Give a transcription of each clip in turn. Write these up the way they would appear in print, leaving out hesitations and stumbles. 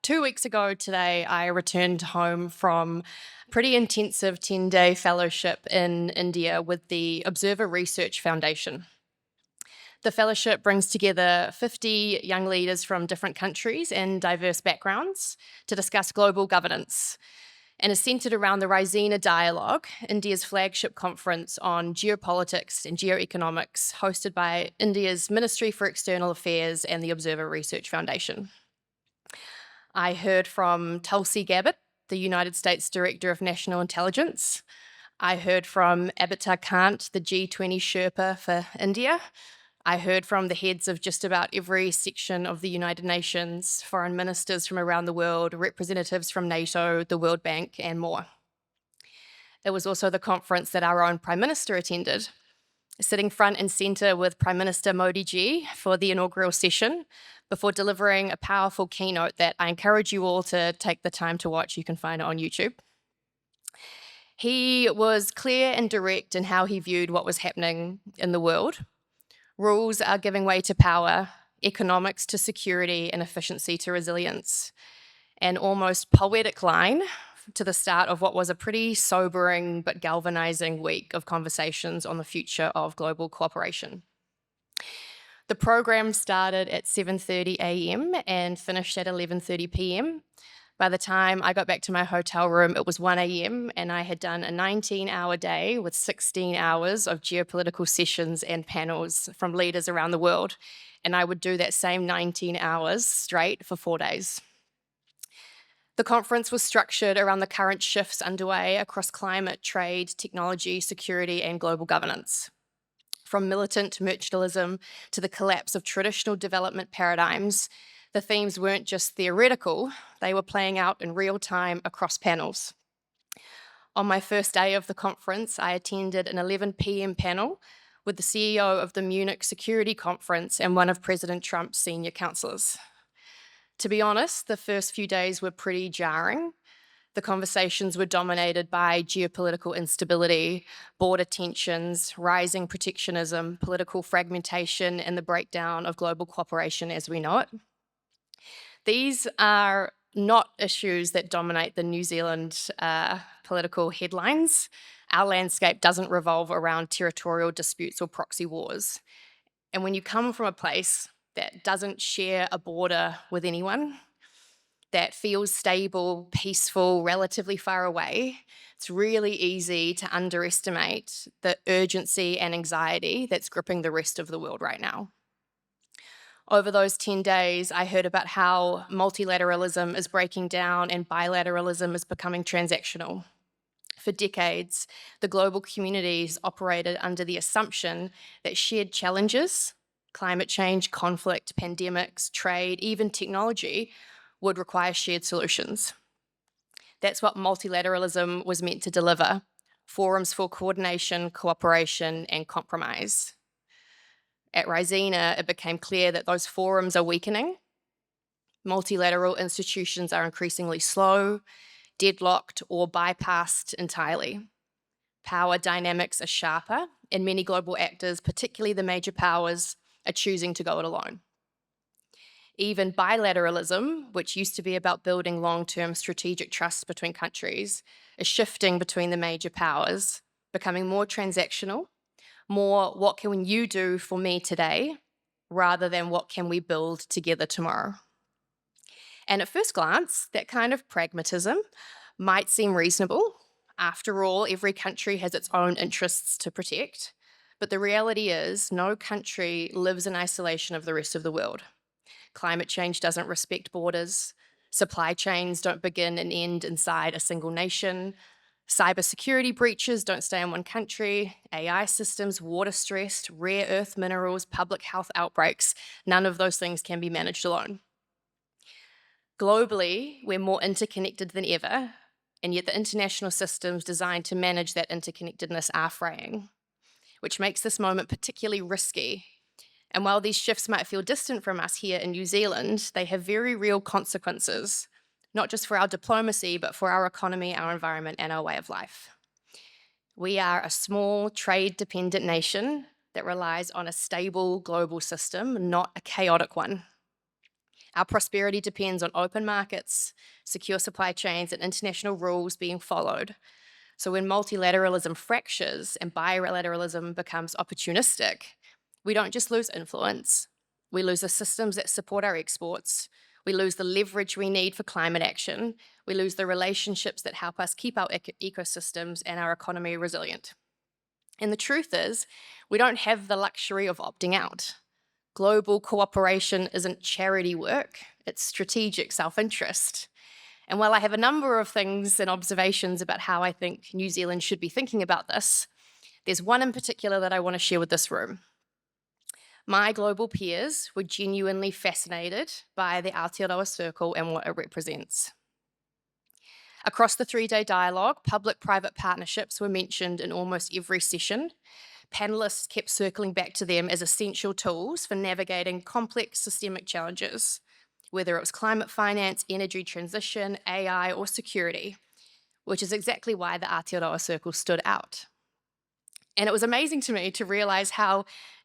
2 weeks ago today, I returned home from a pretty intensive 10-day fellowship in India with the Observer Research Foundation. The fellowship brings together 50 young leaders from different countries and diverse backgrounds to discuss global governance and is centered around the Raisina Dialogue, India's flagship conference on geopolitics and geoeconomics, hosted by India's Ministry for External Affairs and the Observer Research Foundation. I heard from Tulsi Gabbard, the United States Director of National Intelligence. I heard from Abitar Kant, the G20 Sherpa for India. I heard from the heads of just about every section of the United Nations, foreign ministers from around the world, representatives from NATO, the World Bank, and more. It was also the conference that our own Prime Minister attended, sitting front and centre with Prime Minister Modi ji for the inaugural session before delivering a powerful keynote that I encourage you all to take the time to watch. You can find it on YouTube. He was clear and direct in how he viewed what was happening in the world. Rules are giving way to power, economics to security, and efficiency to resilience. An almost poetic line to the start of what was a pretty sobering but galvanizing week of conversations on the future of global cooperation. The program started at 7:30 a.m. and finished at 11:30 p.m. By the time I got back to my hotel room, it was 1 a.m. and I had done a 19-hour day with 16 hours of geopolitical sessions and panels from leaders around the world. And I would do that same 19 hours straight for 4 days. The conference was structured around the current shifts underway across climate, trade, technology, security, and global governance. From militant mercantilism to the collapse of traditional development paradigms, the themes weren't just theoretical, they were playing out in real time across panels. On my first day of the conference, I attended an 11 p.m. panel with the CEO of the Munich Security Conference and one of President Trump's senior counselors. To be honest, the first few days were pretty jarring. The conversations were dominated by geopolitical instability, border tensions, rising protectionism, political fragmentation, and the breakdown of global cooperation as we know it. These are not issues that dominate the New Zealand political headlines. Our landscape doesn't revolve around territorial disputes or proxy wars. And when you come from a place that doesn't share a border with anyone, that feels stable, peaceful, relatively far away, it's really easy to underestimate the urgency and anxiety that's gripping the rest of the world right now. Over those 10 days, I heard about how multilateralism is breaking down and bilateralism is becoming transactional. For decades, the global communities operated under the assumption that shared challenges, climate change, conflict, pandemics, trade, even technology, would require shared solutions. That's what multilateralism was meant to deliver: forums for coordination, cooperation, and compromise. At Raisina, it became clear that those forums are weakening. Multilateral institutions are increasingly slow, deadlocked, or bypassed entirely. Power dynamics are sharper, and many global actors, particularly the major powers, are choosing to go it alone. Even bilateralism, which used to be about building long-term strategic trust between countries, is shifting between the major powers, becoming more transactional, more what can you do for me today, rather than what can we build together tomorrow. And at first glance, that kind of pragmatism might seem reasonable. After all, every country has its own interests to protect. But the reality is, no country lives in isolation of the rest of the world. Climate change doesn't respect borders. Supply chains don't begin and end inside a single nation. Cybersecurity breaches don't stay in one country. AI systems, water stress, rare earth minerals, public health outbreaks, none of those things can be managed alone. Globally, we're more interconnected than ever, and yet the international systems designed to manage that interconnectedness are fraying, which makes this moment particularly risky. And while these shifts might feel distant from us here in New Zealand, they have very real consequences, not just for our diplomacy, but for our economy, our environment, and our way of life. We are a small, trade-dependent nation that relies on a stable global system, not a chaotic one. Our prosperity depends on open markets, secure supply chains, and international rules being followed. So when multilateralism fractures and bilateralism becomes opportunistic, we don't just lose influence, we lose the systems that support our exports, we lose the leverage we need for climate action, we lose the relationships that help us keep our ecosystems and our economy resilient. And the truth is, we don't have the luxury of opting out. Global cooperation isn't charity work, it's strategic self-interest. And while I have a number of things and observations about how I think New Zealand should be thinking about this, there's one in particular that I want to share with this room. My global peers were genuinely fascinated by the Aotearoa Circle and what it represents. Across the 3-day dialogue, public-private partnerships were mentioned in almost every session. Panelists kept circling back to them as essential tools for navigating complex systemic challenges, whether it was climate finance, energy transition, AI, or security, which is exactly why the Aotearoa Circle stood out. And it was amazing to me to realize how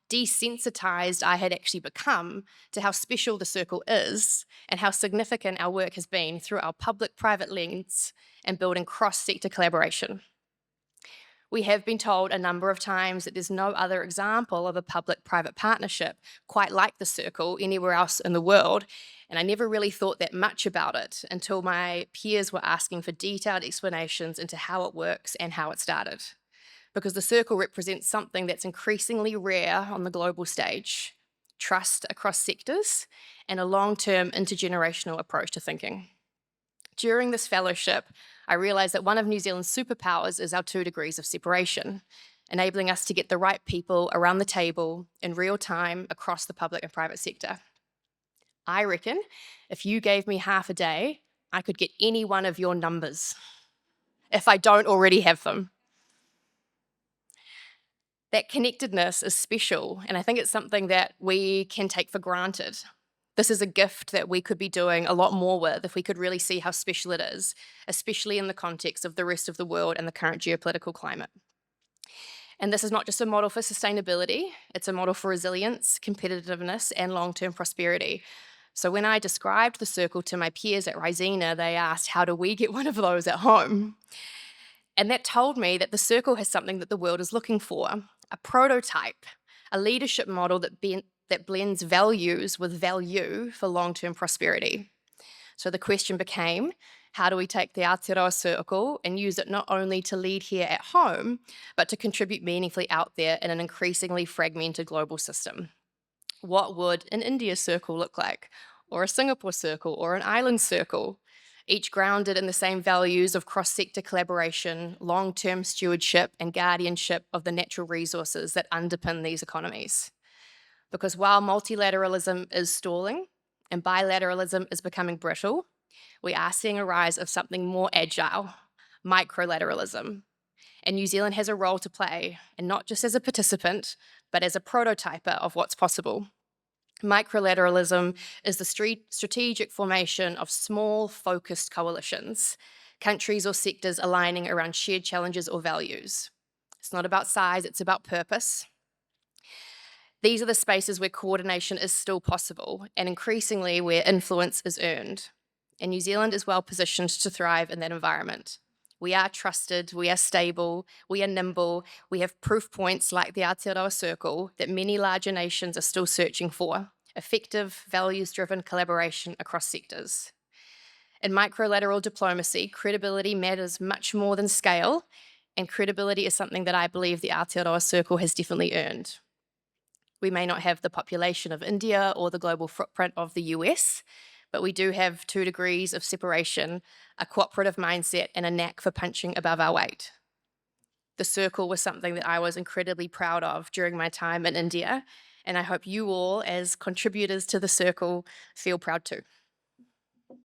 desensitized I had actually become to how special the Circle is and how significant our work has been through our public-private lens and building cross-sector collaboration. We have been told a number of times that there's no other example of a public-private partnership quite like the Circle anywhere else in the world, and I never really thought that much about it until my peers were asking for detailed explanations into how it works and how it started. Because the Circle represents something that's increasingly rare on the global stage: trust across sectors and a long-term intergenerational approach to thinking. During this fellowship, I realized that one of New Zealand's superpowers is our 2 degrees of separation, enabling us to get the right people around the table in real time across the public and private sector. I reckon if you gave me half a day, I could get any one of your numbers, if I don't already have them. That connectedness is special, and I think it's something that we can take for granted. This is a gift that we could be doing a lot more with if we could really see how special it is, especially in the context of the rest of the world and the current geopolitical climate. And this is not just a model for sustainability, it's a model for resilience, competitiveness, and long-term prosperity. So when I described the Circle to my peers at Risina, they asked, how do we get one of those at home? And that told me that the Circle has something that the world is looking for: a prototype, a leadership model that blends values with value for long-term prosperity. So the question became, how do we take the Aotearoa Circle and use it not only to lead here at home, but to contribute meaningfully out there in an increasingly fragmented global system? What would an India Circle look like? Or a Singapore Circle, or an Island Circle? Each grounded in the same values of cross-sector collaboration, long-term stewardship, and guardianship of the natural resources that underpin these economies. Because while multilateralism is stalling and bilateralism is becoming brittle, we are seeing a rise of something more agile: microlateralism. And New Zealand has a role to play, and not just as a participant, but as a prototyper of what's possible. Microlateralism is the strategic formation of small, focused coalitions, countries or sectors aligning around shared challenges or values. It's not about size, it's about purpose. These are the spaces where coordination is still possible, and increasingly where influence is earned. And New Zealand is well positioned to thrive in that environment. We are trusted, we are stable, we are nimble, we have proof points like the Aotearoa Circle that many larger nations are still searching for: effective, values-driven collaboration across sectors. In microlateral diplomacy, credibility matters much more than scale, and credibility is something that I believe the Aotearoa Circle has definitely earned. We may not have the population of India or the global footprint of the US, but we do have 2 degrees of separation, a cooperative mindset, and a knack for punching above our weight. The Circle was something that I was incredibly proud of during my time in India, and I hope you all, as contributors to the Circle, feel proud too.